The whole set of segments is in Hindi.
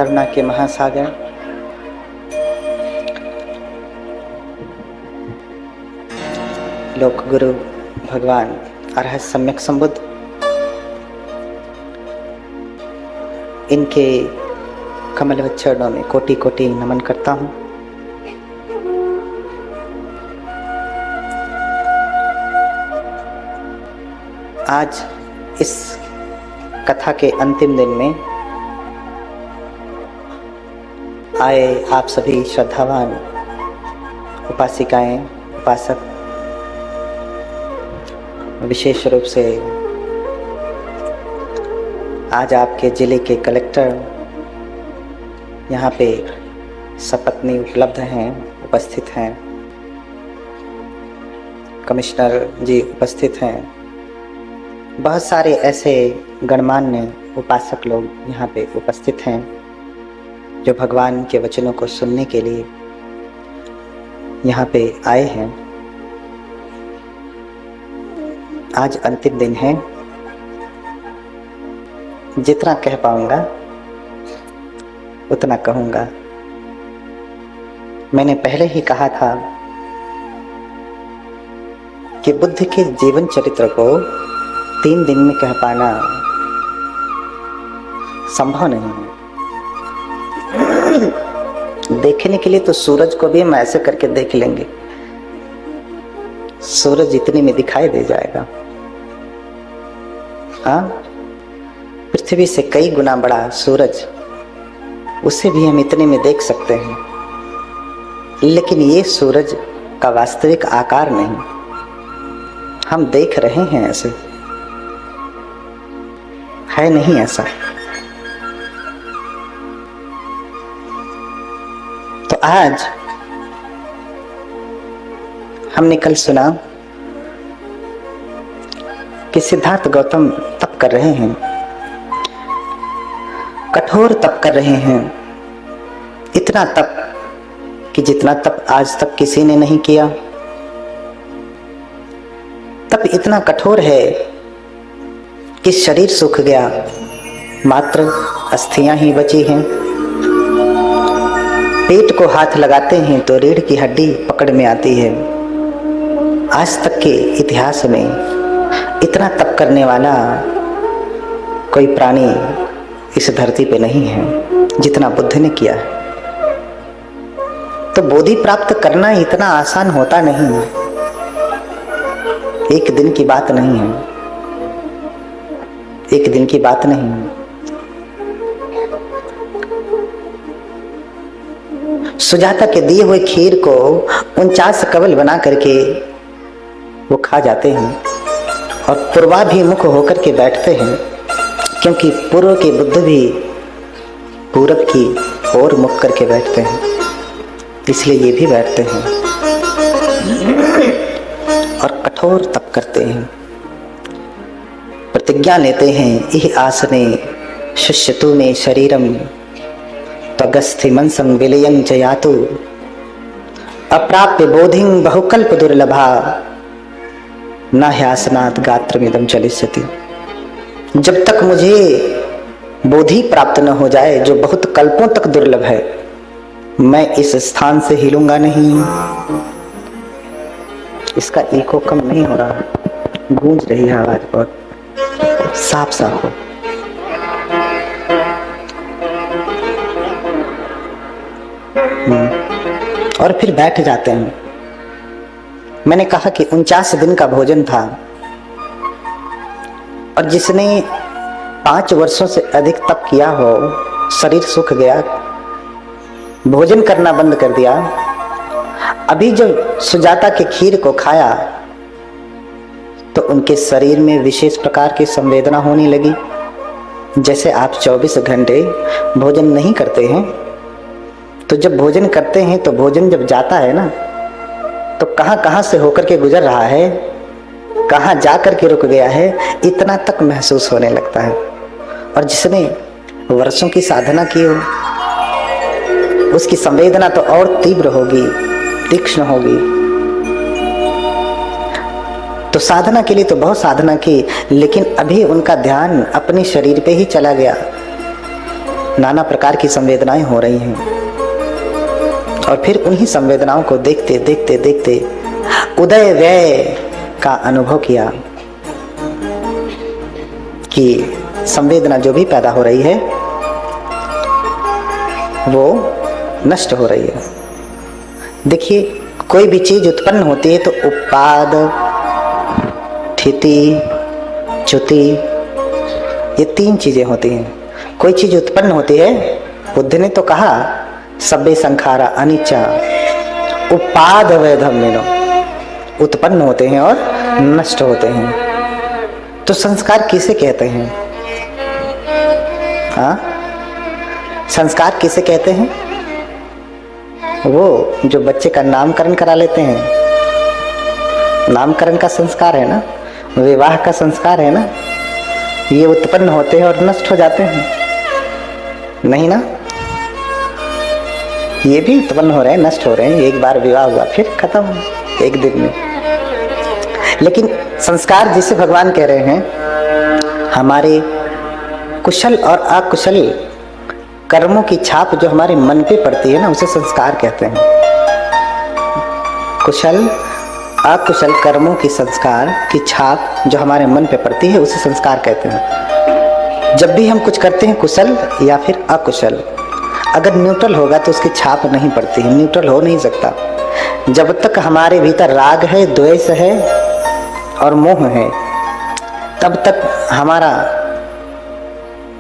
करुणा के महासागर, लोक गुरु भगवान अरहत सम्यक संबुद्ध, इनके कमलवत चरणों में कोटि कोटि नमन करता हूँ। आज इस कथा के अंतिम दिन में आए आप सभी श्रद्धावान उपासिकाएं, उपासक, विशेष रूप से आज आपके जिले के कलेक्टर यहाँ पे सपत्नी उपलब्ध हैं, उपस्थित हैं, कमिश्नर जी उपस्थित हैं, बहुत सारे ऐसे गणमान्य उपासक लोग यहाँ पे उपस्थित हैं जो भगवान के वचनों को सुनने के लिए यहाँ पे आए हैं। आज अंतिम दिन है। जितना कह पाऊंगा उतना कहूंगा। मैंने पहले ही कहा था कि बुद्ध के जीवन चरित्र को 3 दिन में कह पाना संभव नहीं है। देखने के लिए तो सूरज को भी हम ऐसे करके देख लेंगे, सूरज इतने में दिखाई दे जाएगा। हाँ, पृथ्वी से कई गुना बड़ा सूरज, उसे भी हम इतने में देख सकते हैं, लेकिन ये सूरज का वास्तविक आकार नहीं। हम देख रहे हैं ऐसे, है नहीं ऐसा। तो आज हमने कल सुना कि सिद्धार्थ गौतम तप कर रहे हैं, कठोर तप कर रहे हैं, इतना तप कि जितना तप आज तक किसी ने नहीं किया। तप इतना कठोर है कि शरीर सूख गया, मात्र अस्थियां ही बची हैं। पेट को हाथ लगाते हैं तो रीढ़ की हड्डी पकड़ में आती है। आज तक के इतिहास में इतना तप करने वाला कोई प्राणी इस धरती पे नहीं है जितना बुद्ध ने किया है। तो बोधि प्राप्त करना इतना आसान होता नहीं है, एक दिन की बात नहीं है, एक दिन की बात नहीं है। सुजाता के दिए हुए खीर को 49 कवल बना करके वो खा जाते हैं और पूर्वाभिमुख होकर के बैठते हैं, क्योंकि पूर्व के बुद्ध भी पूरब की ओर मुख करके बैठते हैं, इसलिए ये भी बैठते हैं और कठोर तप करते हैं। प्रतिज्ञा लेते हैं, इह आसने शुष्यतु में शरीरम त्वगस्थि मनसं विलयं च यातु अप्राप्य बोधिं बहुकल्प दुर्लभा न ह्यासनात् गात्रमिदं चलिष्यति। जब तक मुझे बोधि प्राप्त न हो जाए, जो बहुत कल्पों तक दुर्लभ है, मैं इस स्थान से हिलूंगा नहीं। इसका एको कम नहीं हो रहा, गूंज रही है आवाज, बहुत साफ साफ हो। और फिर बैठ जाते हैं। मैंने कहा कि 49 दिन का भोजन था, और जिसने 5 वर्षों से अधिक तप किया हो, शरीर सूख गया, भोजन करना बंद कर दिया। अभी जब सुजाता के खीर को खाया तो उनके शरीर में विशेष प्रकार की संवेदना होने लगी। जैसे आप 24 घंटे भोजन नहीं करते हैं, तो जब भोजन करते हैं तो भोजन जब जाता है ना, तो कहां से होकर के गुजर रहा है, कहां जा करके रुक गया है, इतना तक महसूस होने लगता है। और जिसने वर्षों की साधना की हो, उसकी संवेदना तो और तीव्र होगी, तीक्ष्ण होगी। तो साधना के लिए तो बहुत साधना की, लेकिन अभी उनका ध्यान अपने शरीर पे ही चला गया, नाना प्रकार की संवेदनाएं हो रही हैं। और फिर उन्हीं संवेदनाओं को देखते देखते देखते उदय व्यय का अनुभव किया कि संवेदना जो भी पैदा हो रही है वो नष्ट हो रही है। देखिए, कोई भी चीज उत्पन्न होती है तो उपाद, स्थिति, च्युति, ये 3 चीजें होती हैं। कोई चीज उत्पन्न होती है, बुद्ध ने तो कहा सब्बे संखारा अनिच्चा उपाद वैधम्यनो, उत्पन्न होते हैं और नष्ट होते हैं। तो संस्कार किसे कहते हैं? हाँ, संस्कार किसे कहते हैं? वो जो बच्चे का नामकरण करा लेते हैं, नामकरण का संस्कार है ना, विवाह का संस्कार है ना, ये उत्पन्न होते हैं और नष्ट हो जाते हैं, नहीं ना? ये भी उत्पन्न हो रहे हैं, नष्ट हो रहे हैं। एक बार विवाह हुआ फिर खत्म, एक दिन में। लेकिन संस्कार जिसे भगवान कह रहे हैं, हमारे कुशल और अकुशल कर्मों की छाप जो हमारे मन पे पड़ती है ना, उसे संस्कार कहते हैं। कुशल अकुशल कर्मों की संस्कार की छाप जो हमारे मन पे पड़ती है उसे संस्कार कहते हैं। जब भी हम कुछ करते हैं, कुशल या फिर अकुशल, अगर न्यूट्रल होगा तो उसकी छाप नहीं पड़ती है, न्यूट्रल हो नहीं सकता। जब तक हमारे भीतर राग है, द्वेष है और मोह है, तब तक हमारा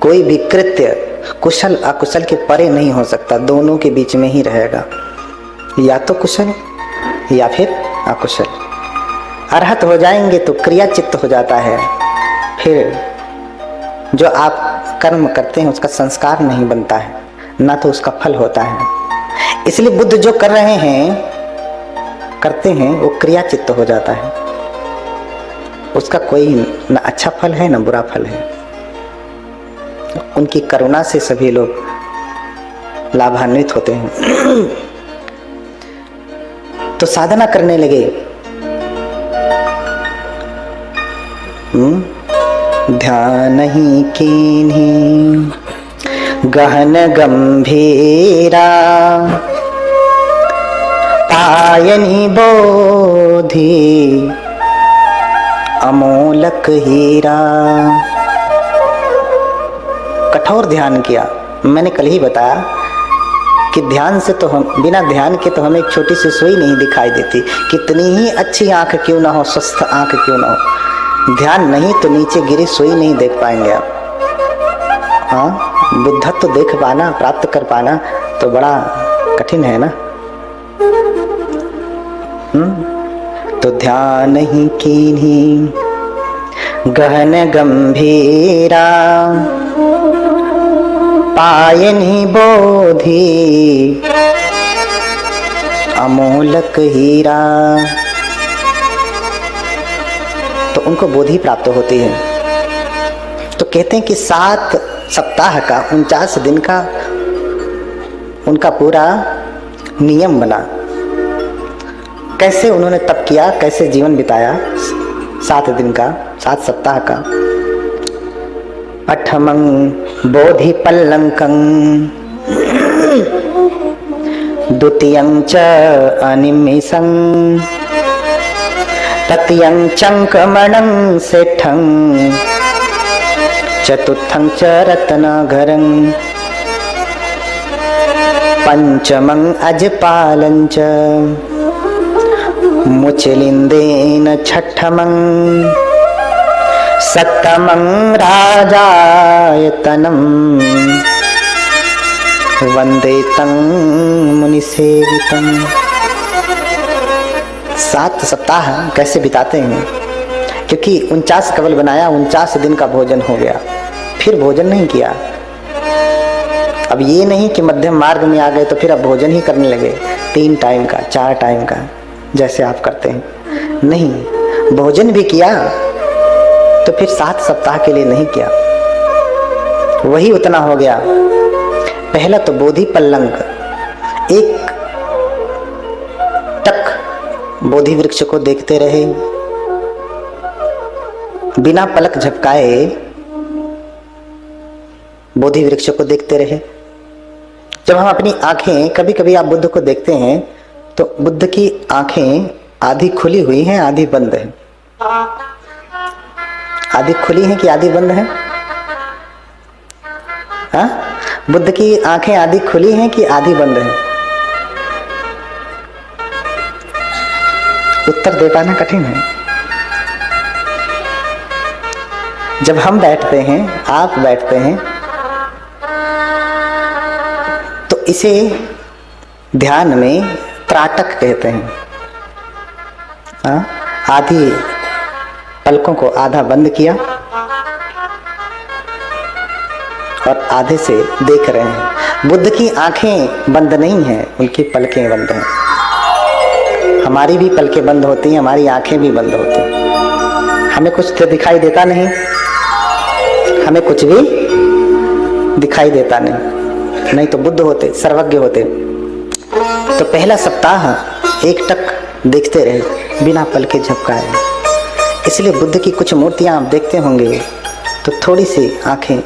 कोई भी कृत्य कुशल अकुशल के परे नहीं हो सकता, दोनों के बीच में ही रहेगा, या तो कुशल या फिर अकुशल। अरहत हो जाएंगे तो क्रिया चित्त हो जाता है, फिर जो आप कर्म करते हैं उसका संस्कार नहीं बनता है, ना तो उसका फल होता है। इसलिए बुद्ध जो कर रहे हैं, करते हैं, वो क्रिया चित्त हो जाता है, उसका कोई न अच्छा फल है न बुरा फल है। उनकी करुणा से सभी लोग लाभान्वित होते हैं। तो साधना करने लगे। ध्यान ही कीन्ही गहन गंभीरा, पायनि बोधि अमोलक हीरा। कठोर ध्यान किया। मैंने कल ही बताया कि ध्यान से तो हम, बिना ध्यान के तो हमें एक छोटी सी सुई नहीं दिखाई देती, कितनी ही अच्छी आंख क्यों ना हो, स्वस्थ आंख क्यों ना हो, ध्यान नहीं तो नीचे गिरी सुई नहीं देख पाएंगे आप। हाँ, बुद्धत्व देख पाना, प्राप्त कर पाना तो बड़ा कठिन है ना। तो ध्यान ही कीन्ही गहन गंभीरा, पायनि बोधि अमोलक हीरा। तो उनको बोधि प्राप्त होती है। तो कहते हैं कि 7 सप्ताह का 49 दिन का उनका पूरा नियम बना। कैसे उन्होंने तप किया, कैसे जीवन बिताया 7 दिन का, 7 सप्ताह का। अठमं बोधि पल्लंकं, द्वितीयं च अनिमिषं, तृतीयं चंकमणं सेठं, चतुर्थं च रत्नाघरं, पंचमं अजपालं च मुचलिंदेन, छठमं सप्तमं राजायतनं, वंदे तं मुनिसेवितं। 7 सप्ताह कैसे बिताते हैं? क्योंकि 49 कवल बनाया, 49 दिन का भोजन हो गया, फिर भोजन नहीं किया। अब ये नहीं कि मध्यम मार्ग में आ गए तो फिर अब भोजन ही करने लगे, 3 टाइम का, 4 टाइम का, जैसे आप करते हैं। नहीं, भोजन भी किया तो फिर 7 सप्ताह के लिए नहीं किया, वही उतना हो गया। पहला तो बोधि पल्लंक, एक टक बोधि वृक्ष को देखते रहे, बिना पलक झपकाए बोधि वृक्ष को देखते रहे। जब हम अपनी आंखें, कभी कभी आप बुद्ध को देखते हैं तो बुद्ध की आंखें आधी खुली हुई हैं, आधी बंद है। आधी खुली हैं कि आधी बंद है? हाँ, बुद्ध की आंखें आधी खुली हैं कि आधी बंद है? उत्तर दे पाना कठिन है। जब हम बैठते हैं, आप बैठते हैं, तो इसे ध्यान में त्राटक कहते हैं। हाँ, आधी पलकों को आधा बंद किया और आधे से देख रहे हैं। बुद्ध की आंखें बंद नहीं हैं, उनकी पलकें बंद हैं। हमारी भी पलकें बंद होती हैं, हमारी आंखें भी बंद होती हैं। हमें कुछ तो दिखाई देता नहीं, हमें कुछ भी दिखाई देता नहीं तो बुद्ध होते, सर्वज्ञ होते। तो पहला सप्ताह एकटक देखते रहे बिना पलके झपकाए। इसलिए बुद्ध की कुछ मूर्तियां आप देखते होंगे तो थोड़ी सी आंखें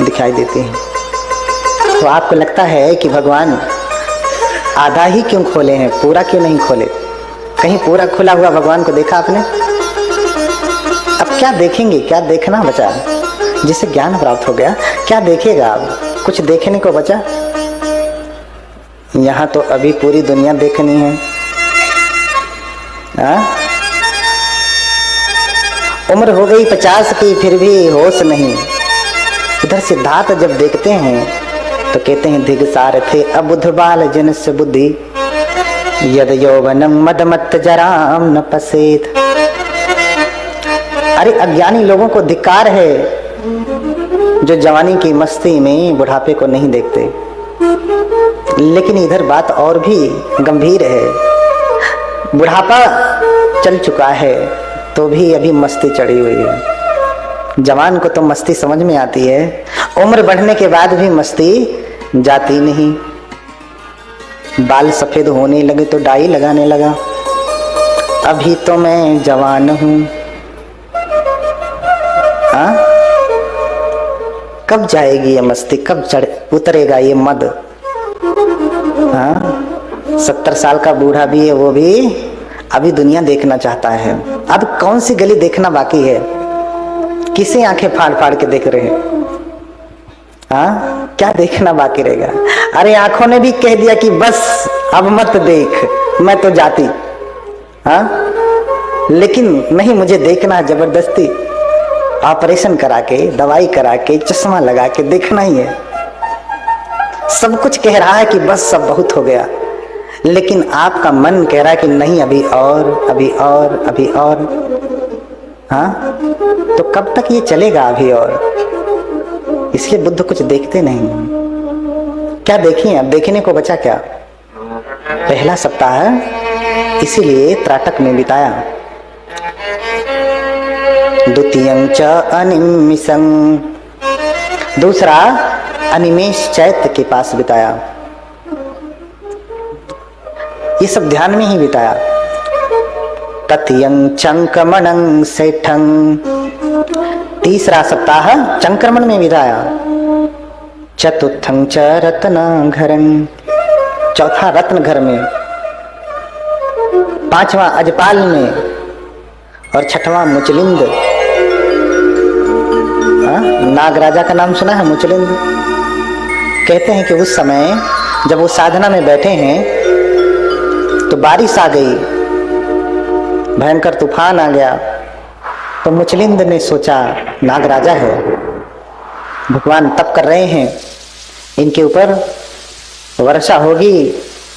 दिखाई देती हैं। तो आपको लगता है कि भगवान आधा ही क्यों खोले हैं, पूरा क्यों नहीं खोले? कहीं पूरा खुला हुआ भगवान को देखा आपने? अब क्या देखेंगे? क्या देखना बचा? जिसे ज्ञान प्राप्त हो गया क्या देखेगा? अब कुछ देखने को बचा? यहाँ तो अभी पूरी दुनिया देखनी है। उम्र हो गई 50 की फिर भी होश नहीं। इधर सिद्धार्थ जब देखते हैं तो कहते हैं धिग सारथे अबुध बाल जनस्य बुद्धि यद यौवनम मदमत्त जराम न पसेत। अरे अज्ञानी लोगों को धिक्कार है जो जवानी की मस्ती में बुढ़ापे को नहीं देखते। लेकिन इधर बात और भी गंभीर है। बुढ़ापा चल चुका है तो भी अभी मस्ती चढ़ी हुई है। जवान को तो मस्ती समझ में आती है, उम्र बढ़ने के बाद भी मस्ती जाती नहीं। बाल सफेद होने लगे तो डाई लगाने लगा, अभी तो मैं जवान हूं। हाँ, कब जाएगी ये मस्ती, कब उतरेगा ये मद? हाँ, 70 साल का बूढ़ा भी है, वो भी अभी दुनिया देखना चाहता है। अब कौन सी गली देखना बाकी है? किसे आंखें फाड़ फाड़ के देख रहे हैं? हाँ, क्या देखना बाकी रहेगा? अरे आंखों ने भी कह दिया कि बस अब मत देख, मैं तो जाती। हाँ, लेकिन नहीं, मुझे देखना है जबरदस्ती। ऑपरेशन करा के, दवाई करा के, चश्मा लगा के देखना ही है। सब कुछ कह रहा है कि बस सब बहुत हो गया, लेकिन आपका मन कह रहा है कि नहीं, अभी और, अभी और, अभी और। हाँ, तो कब तक ये चलेगा अभी और? इसलिए बुद्ध कुछ देखते नहीं। क्या देखें? अब देखने को बचा क्या? पहला सप्ताह इसीलिए त्राटक में बिताया। द्वितीयं च अनिमिषं, दूसरा अनिमेष चैत्य के पास बिताया। ये सब ध्यान में ही बिताया। तत्यं चंक्रमणं सेठं, तीसरा सप्ताह चंक्रमण में बिताया। चतुर्थं च रत्न घरं, चौथा रत्न घर में। पांचवा अजपाल में और छठवां मुचलिंद। नागराजा का नाम सुना है? मुचलिंद। कहते हैं कि उस समय जब वो साधना में बैठे हैं तो बारिश आ गई, भयंकर तूफान आ गया। तो मुचलिंद ने सोचा नागराजा है, भगवान तप कर रहे हैं, इनके ऊपर वर्षा होगी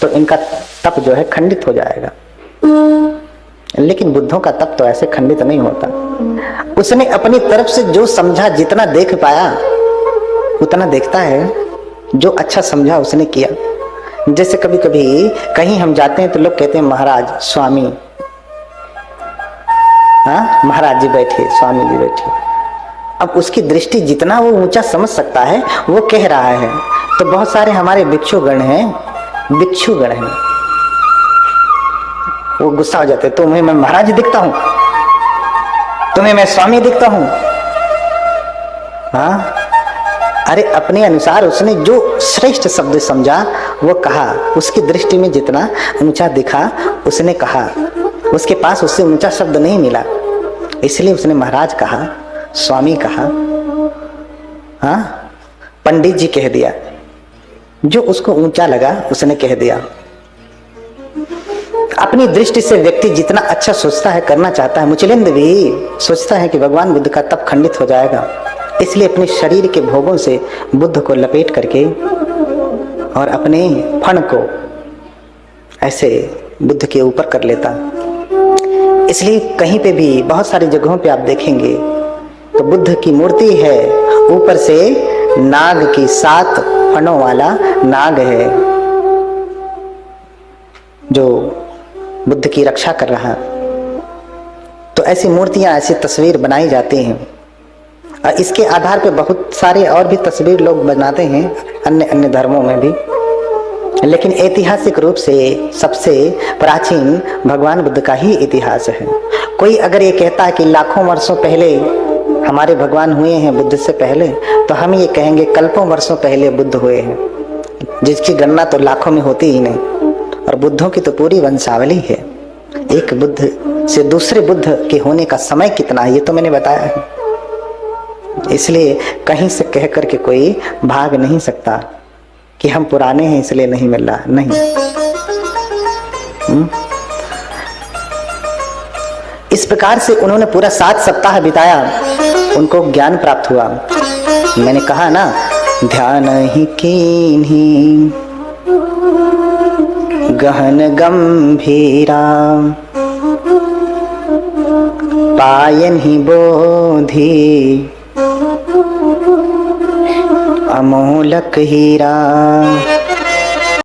तो इनका तप जो है खंडित हो जाएगा। लेकिन बुद्धों का तप तो ऐसे खंडित नहीं होता। उसने अपनी तरफ से जो समझा, जितना देख पाया उतना देखता है। जो अच्छा समझा उसने किया। जैसे कभी कभी कहीं हम जाते हैं तो लोग कहते हैं महाराज, स्वामी। हाँ, महाराज जी बैठे, स्वामी जी बैठे। अब उसकी दृष्टि जितना वो ऊंचा समझ सकता है वो कह रहा है। तो बहुत सारे हमारे भिक्षुगण हैं, भिक्षुगण हैं, वो गुस्सा हो जाते, तुम्हें मैं महाराज दिखता हूं, तुम्हें मैं स्वामी दिखता हूं। हाँ, अरे अपने अनुसार उसने जो श्रेष्ठ शब्द समझा वो कहा। उसकी दृष्टि में जितना ऊंचा दिखा उसने कहा। उसके पास उससे ऊंचा शब्द नहीं मिला, इसलिए उसने महाराज कहा, स्वामी कहा, हाँ, पंडित जी कह दिया। जो उसको ऊंचा लगा उसने कह दिया। अपनी दृष्टि से व्यक्ति जितना अच्छा सोचता है, करना चाहता है। मुचलिंद भी सोचता है कि भगवान बुद्ध का तप खंडित हो जाएगा, इसलिए अपने शरीर के भोगों से बुद्ध को लपेट करके और अपने फण को ऐसे बुद्ध के ऊपर कर लेता। इसलिए कहीं पे भी, बहुत सारी जगहों पे आप देखेंगे तो बुद्ध की मूर्ति है, ऊपर से नाग की 7 फणों वाला नाग है जो बुद्ध की रक्षा कर रहा। तो ऐसी मूर्तियां, ऐसी तस्वीर बनाई जाती हैं। और इसके आधार पर बहुत सारे और भी तस्वीर लोग बनाते हैं अन्य अन्य धर्मों में भी, लेकिन ऐतिहासिक रूप से सबसे प्राचीन भगवान बुद्ध का ही इतिहास है। कोई अगर ये कहता है कि लाखों वर्षों पहले हमारे भगवान हुए हैं बुद्ध से पहले, तो हम ये कहेंगे कल्पों वर्षों पहले बुद्ध हुए हैं, जिसकी गणना तो लाखों में होती ही नहीं। और बुद्धों की तो पूरी वंशावली है। एक बुद्ध से दूसरे बुद्ध के होने का समय कितना है ये तो मैंने बताया है। इसलिए कहीं से कह करके कोई भाग नहीं सकता कि हम पुराने हैं इसलिए नहीं मिल रहा, नहीं। इस प्रकार से उन्होंने पूरा 7 सप्ताह बिताया, उनको ज्ञान प्राप्त हुआ। मैंने कहा ना, ध्यान ही कीन्ही गहन गंभीरा, पायन ही बोधि अमोलक हीरा।